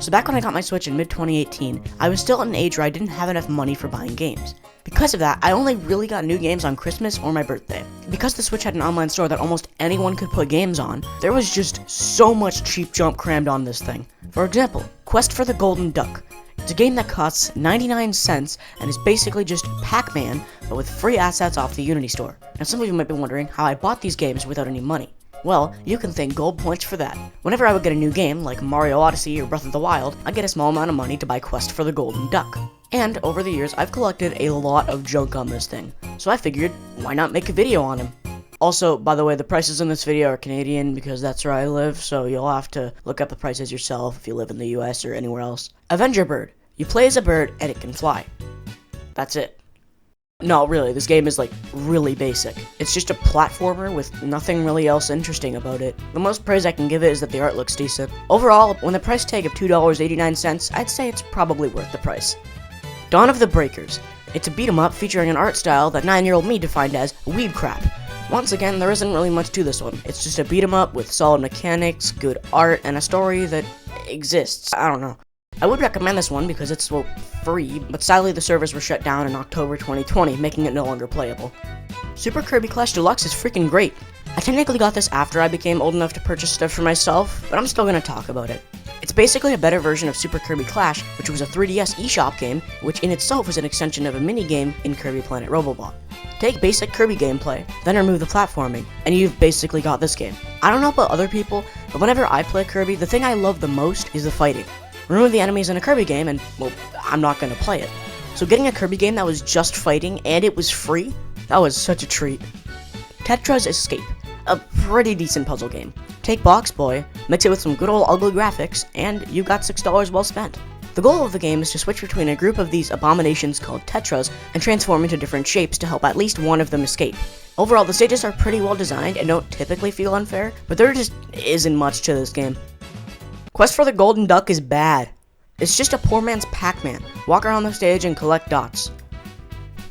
So back when I got my Switch in mid-2018, I was still at an age where I didn't have enough money for buying games. Because of that, I only really got new games on Christmas or my birthday. Because the Switch had an online store that almost anyone could put games on, there was just so much cheap junk crammed on this thing. For example, Quest for the Golden Duck. It's a game that costs 99 cents and is basically just Pac-Man, but with free assets off the Unity store. Now some of you might be wondering how I bought these games without any money. Well, you can thank gold points for that. Whenever I would get a new game, like Mario Odyssey or Breath of the Wild, I'd get a small amount of money to buy Quest for the Golden Duck. And over the years, I've collected a lot of junk on this thing, so I figured, why not make a video on him? Also, by the way, the prices in this video are Canadian because that's where I live, so you'll have to look up the prices yourself if you live in the US or anywhere else. Avenger Bird. You play as a bird and it can fly. That's it. No, really, this game is, like, really basic. It's just a platformer with nothing really else interesting about it. The most praise I can give it is that the art looks decent. Overall, when the price tag of $2.89, I'd say it's probably worth the price. Dawn of the Breakers. It's a beat-em-up featuring an art style that 9-year-old me defined as weeb crap. Once again, there isn't really much to this one. It's just a beat-em-up with solid mechanics, good art, and a story that exists. I don't know. I would recommend this one because it's, well, free, but sadly the servers were shut down in October 2020, making it no longer playable. Super Kirby Clash Deluxe is freaking great. I technically got this after I became old enough to purchase stuff for myself, but I'm still gonna talk about it. It's basically a better version of Super Kirby Clash, which was a 3DS eShop game, which in itself was an extension of a minigame in Kirby Planet Robobot. Take basic Kirby gameplay, then remove the platforming, and you've basically got this game. I don't know about other people, but whenever I play Kirby, the thing I love the most is the fighting. Remove the enemies in a Kirby game and, well, I'm not gonna play it. So getting a Kirby game that was just fighting and it was free, that was such a treat. Tetra's Escape, a pretty decent puzzle game. Take Box Boy, mix it with some good old ugly graphics, and you got $6 well spent. The goal of the game is to switch between a group of these abominations called Tetras and transform into different shapes to help at least one of them escape. Overall, the stages are pretty well designed and don't typically feel unfair, but there just isn't much to this game. Quest for the Golden Duck is bad. It's just a poor man's Pac-Man. Walk around the stage and collect dots.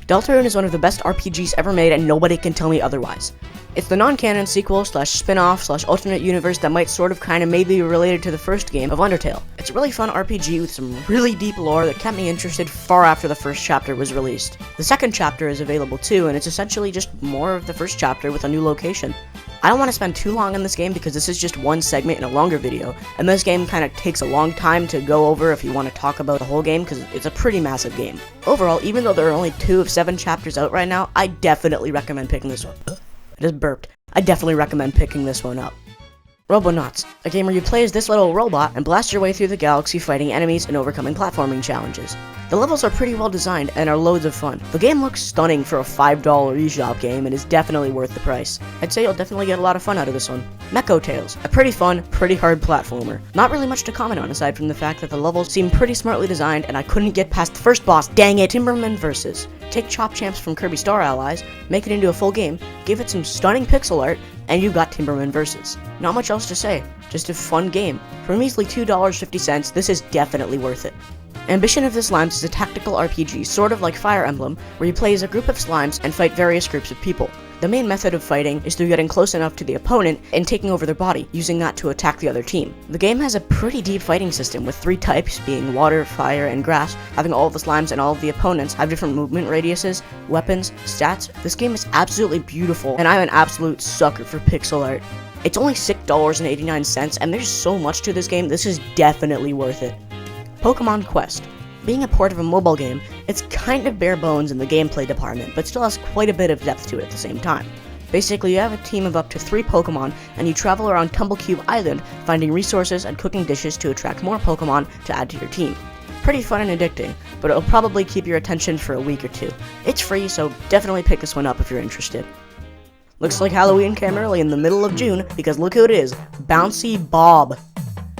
Deltarune is one of the best RPGs ever made and nobody can tell me otherwise. It's the non-canon sequel / spin-off / alternate universe that might sort of kinda maybe be related to the first game of Undertale. It's a really fun RPG with some really deep lore that kept me interested far after the first chapter was released. The second chapter is available too, and it's essentially just more of the first chapter with a new location. I don't want to spend too long on this game because this is just one segment in a longer video, and this game kind of takes a long time to go over if you want to talk about the whole game because it's a pretty massive game. Overall, even though there are only 2 of 7 chapters out right now, I definitely recommend picking this one. I just burped. I definitely recommend picking this one up. Robonauts, a game where you play as this little robot and blast your way through the galaxy fighting enemies and overcoming platforming challenges. The levels are pretty well designed and are loads of fun. The game looks stunning for a $5 eShop game and is definitely worth the price. I'd say you'll definitely get a lot of fun out of this one. Mecha Tales, a pretty fun, pretty hard platformer. Not really much to comment on aside from the fact that the levels seem pretty smartly designed and I couldn't get past the first boss, dang it! Timberman vs. Take Chop Champs from Kirby Star Allies, make it into a full game, give it some stunning pixel art, and you got Timberman vs. Not much else to say, just a fun game. For a measly $2.50, this is definitely worth it. Ambition of the Slimes is a tactical RPG, sort of like Fire Emblem, where you play as a group of slimes and fight various groups of people. The main method of fighting is through getting close enough to the opponent and taking over their body, using that to attack the other team. The game has a pretty deep fighting system, with 3 types being water, fire, and grass, having all of the slimes and all of the opponents have different movement radiuses, weapons, stats. This game is absolutely beautiful, and I'm an absolute sucker for pixel art. It's only $6.89, and there's so much to this game, this is definitely worth it. Pokémon Quest. Being a port of a mobile game, it's kind of bare bones in the gameplay department, but still has quite a bit of depth to it at the same time. Basically, you have a team of up to 3 Pokemon, and you travel around Tumblecube Island, finding resources and cooking dishes to attract more Pokemon to add to your team. Pretty fun and addicting, but it'll probably keep your attention for a week or 2. It's free, so definitely pick this one up if you're interested. Looks like Halloween came early in the middle of June, because look who it is, Bouncy Bob.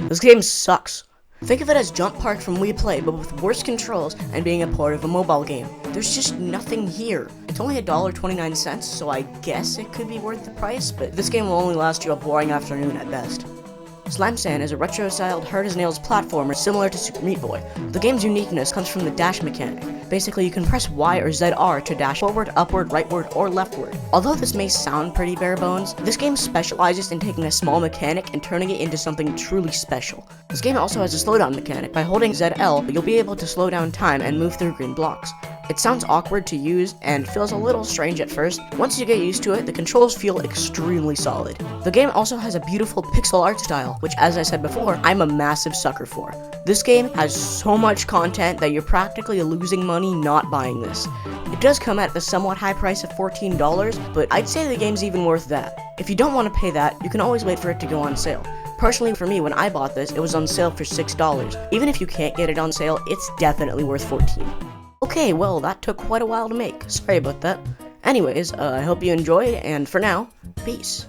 This game sucks. Think of it as Jump Park from Wii Play, but with worse controls and being a port of a mobile game. There's just nothing here. It's only $1.29, so I guess it could be worth the price, but this game will only last you a boring afternoon at best. Slime Sand is a retro-styled hard-as-nails platformer similar to Super Meat Boy. The game's uniqueness comes from the dash mechanic. Basically, you can press Y or ZR to dash forward, upward, rightward, or leftward. Although this may sound pretty bare bones, this game specializes in taking a small mechanic and turning it into something truly special. This game also has a slowdown mechanic. By holding ZL, you'll be able to slow down time and move through green blocks. It sounds awkward to use and feels a little strange at first. Once you get used to it, the controls feel extremely solid. The game also has a beautiful pixel art style, which, as I said before, I'm a massive sucker for. This game has so much content that you're practically losing money not buying this. It does come at the somewhat high price of $14, but I'd say the game's even worth that. If you don't want to pay that, you can always wait for it to go on sale. Personally, for me, when I bought this, it was on sale for $6. Even if you can't get it on sale, it's definitely worth $14. Okay, well, that took quite a while to make. Sorry about that. Anyways, I hope you enjoyed, and for now, peace.